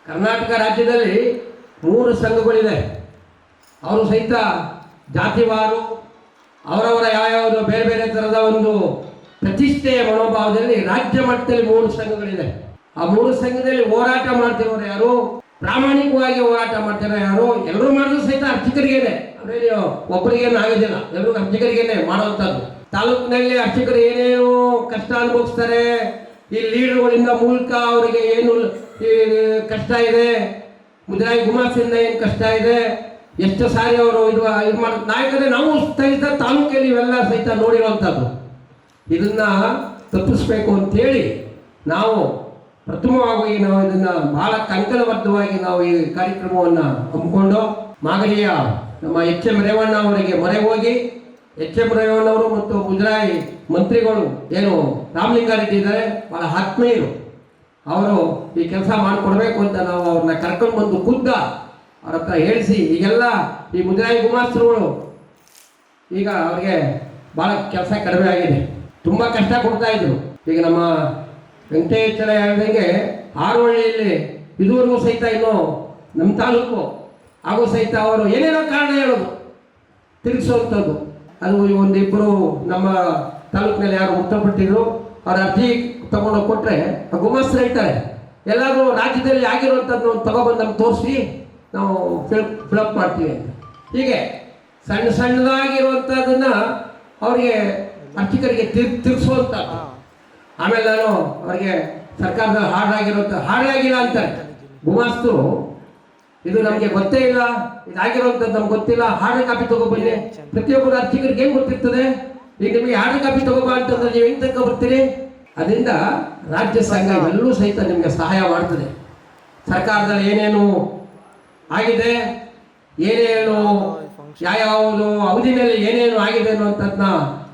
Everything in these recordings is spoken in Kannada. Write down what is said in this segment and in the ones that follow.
ಕರ್ನಾಟಕ ರಾಜ್ಯದಲ್ಲಿ 3 ಸಂಘಗಳಿದೆ. ಅವರು ಸಹಿತ ಜಾತಿವಾರು ಅವರವರ ಯಾವ್ಯಾವುದು ಬೇರೆ ಬೇರೆ ಥರದ ಒಂದು ಪ್ರತಿಷ್ಠೆಯ ಮನೋಭಾವದಲ್ಲಿ ರಾಜ್ಯ ಮಟ್ಟದಲ್ಲಿ 3 ಸಂಘಗಳಿದೆ. ಆ 3 ಸಂಘದಲ್ಲಿ ಹೋರಾಟ ಮಾಡ್ತಿರೋರು ಯಾರು, ಪ್ರಾಮಾಣಿಕವಾಗಿ ಹೋರಾಟ ಮಾಡ್ತಿರೋ ಯಾರು, ಎಲ್ಲರೂ ಮಾಡಿದ್ರು ಸಹಿತ ಅರ್ಚಕರಿಗೇನೆ. ಅಂದರೆ ಒಬ್ಬರಿಗೇನು ಆಗೋದಿಲ್ಲ, ಎಲ್ಲರೂ ಅರ್ಚಕರಿಗೇನೆ ಮಾಡುವಂಥದ್ದು. ತಾಲೂಕಿನಲ್ಲಿ ಅರ್ಚಕರು ಏನೇನು ಕಷ್ಟ ಅನುಭವಿಸ್ತಾರೆ, ಈ ಲೀಡರ್ಗಳಿಂದ ಮೂಲಕ ಅವರಿಗೆ ಏನು ಕಷ್ಟ ಇದೆ, ಮುದ್ರಾಯಿ ಗುಮಾಸ್ತಿಯಿಂದ ಏನು ಕಷ್ಟ ಇದೆ, ಎಷ್ಟು ಸಾರಿ ಅವರು ಇದು ಮಾಡಿ ನಾಯಕರೇ ನಾವು ಸಹಿತ ತಾಲೂಕಲ್ಲಿ ಇವೆಲ್ಲ ಸಹಿತ ನೋಡಿರುವಂಥದ್ದು. ಇದನ್ನ ತಪ್ಪಿಸ್ಬೇಕು ಅಂತೇಳಿ ನಾವು ಪ್ರಥಮವಾಗಿ ನಾವು ಇದನ್ನು ಬಹಳ ಕಂಕಣಬದ್ಧವಾಗಿ ನಾವು ಈ ಕಾರ್ಯಕ್ರಮವನ್ನು ಹಮ್ಮಿಕೊಂಡು ಮಾಗಡಿಯ ನಮ್ಮ ಎಚ್ ಎಂ ರೇವಣ್ಣ ಅವರಿಗೆ ಮೊರೆ ಹೋಗಿ ಎಚ್ ಎಂ ರೇವಣ್ಣವರು ಮತ್ತು ಮುಜರಾಯಿ ಮಂತ್ರಿಗಳು ಏನು ರಾಮಲಿಂಗಾರೆಡ್ಡಿ ಇದ್ದಾರೆ, ಬಹಳ ಆತ್ಮೀಯರು, ಅವರು ಈ ಕೆಲಸ ಮಾಡಿಕೊಡ್ಬೇಕು ಅಂತ ನಾವು ಅವ್ರನ್ನ ಕರ್ಕೊಂಡು ಬಂದು ಖುದ್ದ ಅವ್ರ ಹತ್ರ ಹೇಳಿಸಿ ಈಗೆಲ್ಲ ಈ ಮುಜರಾಯಿ ಗುಮಾಸ್ತರುಗಳು ಈಗ ಅವ್ರಿಗೆ ಭಾಳ ಕೆಲಸ ಕಡಿಮೆ ಆಗಿದೆ, ತುಂಬ ಕಷ್ಟ ಕೊಡ್ತಾ ಇದ್ರು. ಈಗ ನಮ್ಮ ವೆಂಕಟೇಶ್ವರ ಹೇಳ್ದಂಗೆ ಹಾರೋಹಳ್ಳಿಯಲ್ಲಿ ಇದುವರೆಗೂ ಸಹಿತ ಇನ್ನು ನಮ್ಮ ತಾಲೂಕು ಹಾಗೂ ಸಹಿತ ಅವರು ಏನೇನೋ ಕಾರಣ ಹೇಳೋದು ತಿರುಗಿಸೋವಂಥದ್ದು. ಅದು ಒಂದಿಬ್ಬರು ನಮ್ಮ ತಾಲೂಕಿನಲ್ಲಿ ಯಾರು ಮೃತಪಟ್ಟಿದ್ರು, ಅವ್ರ ಅರ್ಜಿ ತಗೊಂಡೋಗಿ ಕೊಟ್ಟರೆ ಗುಮಾಸ್ತರು ಹೇಳ್ತಾರೆ ಎಲ್ಲರೂ ರಾಜ್ಯದಲ್ಲಿ ಆಗಿರುವಂಥದ್ದು ತಗೊಬಂದು ನಮ್ಗೆ ತೋರಿಸಿ ನಾವು ಫಿಲಪ್ ಮಾಡ್ತೀವಿ ಅಂತ. ಹೀಗೆ ಸಣ್ಣ ಸಣ್ಣದಾಗಿರುವಂಥದ್ದನ್ನು ಅವರಿಗೆ ಅರ್ಚಕರಿಗೆ ತಿರ್ಗಿಸುವಂಥದ್ದು. ಆಮೇಲೆ ನಾನು ಅವರಿಗೆ ಸರ್ಕಾರದಲ್ಲಿ ಹಾಡಾಗಿಲ್ಲ ಅಂತಾರೆ ಗುಮಾಸ್ತರು, ಇದು ನಮಗೆ ಗೊತ್ತೇ ಇಲ್ಲ, ಇದಾಗಿರುವಂಥದ್ದು ನಮ್ಗೆ ಗೊತ್ತಿಲ್ಲ, ಹಾರ್ಡ್ ಕಾಪಿ ತಗೊಬನ್ನಿ. ಪ್ರತಿಯೊಬ್ಬರು ಅರ್ಚಕರಿಗೆ ಏನು ಗೊತ್ತಿರ್ತದೆ, ಈಗ ನಿಮಗೆ ಹಾರ್ಡ್ ಕಾಪಿ ತಗೋಬಾ ಅಂತಂದ್ರೆ ನೀವು ಹೆಂಗೆ ತಗೊಬರ್ತೀರಿ? ಅದರಿಂದ ರಾಜ್ಯ ಸಂಘ ಎಲ್ಲೂ ಸಹಿತ ನಿಮಗೆ ಸಹಾಯ ಮಾಡ್ತದೆ. ಸರ್ಕಾರದಲ್ಲಿ ಏನೇನು ಆಗಿದೆ, ಏನೇನು ಯಾವ್ಯಾವುದು ಅವಧಿನಲ್ಲಿ ಏನೇನು ಆಗಿದೆ ಅನ್ನುವಂಥದ್ದನ್ನ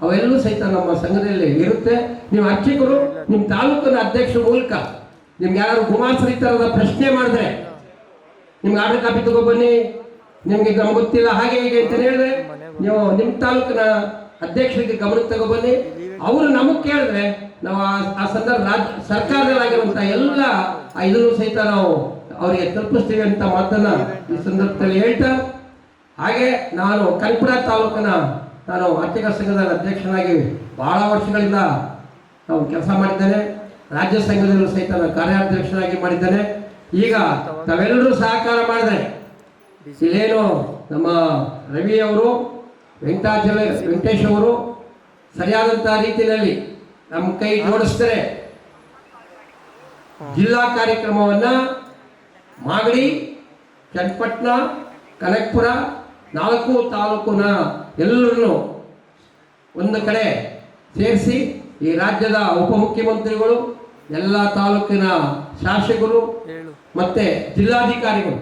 ಅವೆಲ್ಲೂ ಸಹಿತ ನಮ್ಮ ಸಂಘದಲ್ಲಿ ಇರುತ್ತೆ. ನೀವು ಅರ್ಚಕರು ನಿಮ್ಮ ತಾಲೂಕಿನ ಅಧ್ಯಕ್ಷರ ಮೂಲಕ ನಿಮ್ಗೆ ಯಾರು ಗುಮಾಸ್ತರು ಈ ಥರದ ಪ್ರಶ್ನೆ ಮಾಡಿದ್ರೆ ನಿಮ್ಗೆ ಆರ್ಡರ್ ಕಾಪಿ ತಗೊಬನ್ನಿ, ನಿಮ್ಗೆ ನಮ್ಗೆ ಗೊತ್ತಿಲ್ಲ ಹಾಗೆ ಹೀಗೆ ಅಂತ ಹೇಳಿದ್ರೆ ನೀವು ನಿಮ್ಮ ತಾಲೂಕಿನ ಅಧ್ಯಕ್ಷರಿಗೆ ಗಮನಕ್ಕೆ ತಗೊಬನ್ನಿ. ಅವರು ನಮಗೆ ಕೇಳಿದ್ರೆ ನಾವು ಆ ಸಂದರ್ಭ ಸರ್ಕಾರದಲ್ಲಾಗಿರುವಂಥ ಎಲ್ಲ ಇದನ್ನು ಸಹಿತ ನಾವು ಅವರಿಗೆ ತಲುಪಿಸ್ತೀವಿ ಅಂತ ಮಾತನ್ನ ಈ ಸಂದರ್ಭದಲ್ಲಿ ಹೇಳ್ತಾ, ಹಾಗೆ ನಾನು ಕನಕಪುರ ತಾಲೂಕಿನ ನಾನು ಅರ್ಚಕ ಸಂಘದ ಅಧ್ಯಕ್ಷನಾಗಿ ಬಹಳ ವರ್ಷಗಳಿಂದ ನಾವು ಕೆಲಸ ಮಾಡಿದ್ದೇನೆ. ರಾಜ್ಯ ಸಂಘದಲ್ಲೂ ಸಹಿತ ನಾನು ಕಾರ್ಯಾಧ್ಯಕ್ಷನಾಗಿ ಮಾಡಿದ್ದೇನೆ. ಈಗ ತಾವೆಲ್ಲರೂ ಸಹಕಾರ ಮಾಡಿದ್ರೆ ಇಲ್ಲೇನು ನಮ್ಮ ರವಿ ಅವರು, ವೆಂಕಟೇಶ್ ಅವರು ಸರಿಯಾದಂಥ ರೀತಿಯಲ್ಲಿ ನಮ್ಮ ಕೈ ಜೋಡಿಸಿದರೆ ಜಿಲ್ಲಾ ಕಾರ್ಯಕ್ರಮವನ್ನು ಮಾಗಡಿ, ಚನ್ನಪಟ್ಟಣ, ಕನಕಪುರ 4 ತಾಲೂಕಿನ ಎಲ್ಲರನ್ನು ಒಂದು ಕಡೆ ಸೇರಿಸಿ ಈ ರಾಜ್ಯದ ಉಪಮುಖ್ಯಮಂತ್ರಿಗಳು, ಎಲ್ಲ ತಾಲೂಕಿನ ಶಾಸಕರು ಮತ್ತೆ ಜಿಲ್ಲಾಧಿಕಾರಿಗಳು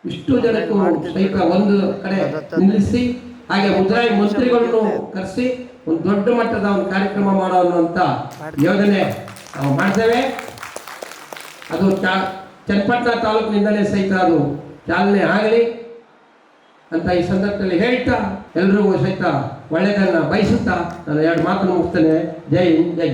ಇಷ್ಟು ಜನಕ್ಕೂ ಸಹಿತ ಒಂದು ಕಡೆ ನಿಲ್ಲಿಸಿ, ಹಾಗೆ ಮುಜರಾಯಿ ಮಂತ್ರಿಗಳನ್ನು ಕರೆಸಿ ಒಂದು ದೊಡ್ಡ ಮಟ್ಟದ ಒಂದು ಕಾರ್ಯಕ್ರಮ ಮಾಡುವಂಥ ಯೋಜನೆ ನಾವು ಮಾಡ್ತೇವೆ. ಅದು ಚನ್ನಪಟ್ಟಣ ತಾಲೂಕಿನಿಂದಲೇ ಸಹಿತ ಅದು ಚಾಲನೆ ಆಗಲಿ ಅಂತ ಈ ಸಂದರ್ಭದಲ್ಲಿ ಹೇಳ್ತಾ ಎಲ್ರಿಗೂ ಸಹಿತ ಒಳ್ಳೆಯದನ್ನು ಬಯಸುತ್ತಾ ನಾನು 2 ಮಾತನ್ನು ಮುಗಿಸ್ತೇನೆ. ಜೈ ಹಿಂದ್, ಜೈ.